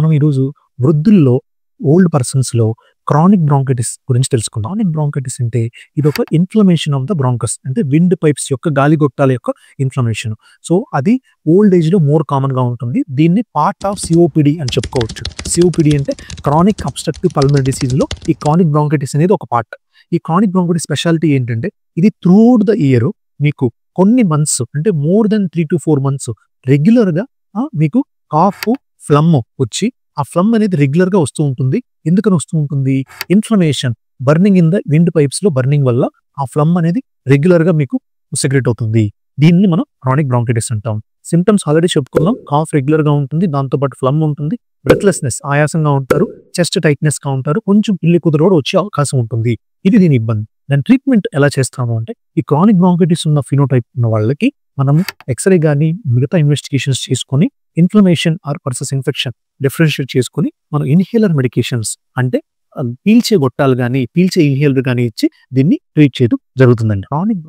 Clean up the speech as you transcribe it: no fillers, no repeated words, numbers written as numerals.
మనం ఈరోజు వృద్ధుల్లో, old పర్సన్స్‌లో chronic bronchitis గురించి తెలుసుకుందాం. క్రానిక్ బ్రాంకైటిస్ అంటే ఇదొక ఇన్‌ఫ్లమేషన్ ఆఫ్ ద బ్రాంకస్ అంటే విండ్ పైప్స్ యొక్క గాలిగొట్టాల యొక్క ఇన్‌ఫ్లమేషన్. సో, అది ఓల్డ్ ఏజ్‌లో మోర్ కామన్‌గా ఉంటుంది. దీన్ని పార్ట్ ఆఫ్ సిఓపిడి అని చెప్పుకోవచ్చు. సిఓపిడి అంటే క్రానిక్ అబ్స్ట్రక్టివ్ పల్మనరీ డిసీజ్‌లో ఈ క్రానిక్ బ్రాంకైటిస్ అనేది ఒక పార్ట్. ఈ క్రానిక్ బ్రాంకైటిస్ స్పెషాలిటీ ఏంటంటే ఇది త్రూఅవుట్ ద ఇయర్ మీకు కొన్ని మంత్స్ అంటే మోర్ దెన్ 3-4 మంత్స్ రెగ్యులర్‌గా మీకు కాఫ్, ఫ్లమ్ వచ్చి ఆ ఫ్లమ్ అనేది రెగ్యులర్‌గా వస్తూ ఉంటుంది. ఎందుకని వస్తూ ఉంటుంది? Inflammation, burning in the wind పైప్స్‌లో బర్నింగ్ వల్ల ఆ ఫ్లమ్ అనేది రెగ్యులర్‌గా మీకు సెక్రెట్ అవుతుంది. దీన్ని మనం క్రానిక్ బ్రాంకైటిస్ అంటాం. సింప్టమ్స్ ఆల్రెడీ చెప్పుకున్నాం. కాఫ్ రెగ్యులర్‌గా ఉంటుంది. దాంతో పాటు ఫ్లమ్ ఉంటుంది. బ్రెత్‌లెస్‌నెస్ ఆయాసంగా ఉంటారు. చెస్ట్ టైట్‌నెస్‌గా ఉంటారు. కొంచెం పిల్లి కూతురు కూడా వచ్చే అవకాశం ఉంటుంది. ఇది దీని ఇబ్బంది. దాని ట్రీట్మెంట్ ఎలా చేస్తాము అంటే ఈ క్రానిక్ బ్రాంకైటిస్ ఉన్న ఫినోటైప్ ఉన్న వాళ్ళకి మనం ఎక్స్‌రే గాని మిగతా ఇన్వెస్టిగేషన్స్ చేసుకొని inflammation or versus infection differentiate చేసుకొని మనం ఇన్‌హేలర్ మెడికేషన్స్ అంటే పీల్చే గొట్టాలు గాని, పీల్చే ఇన్‌హేలర్ గాని ఇచ్చి దీన్ని ట్రీట్ చేయడం జరుగుతుందండి. క్రానిక్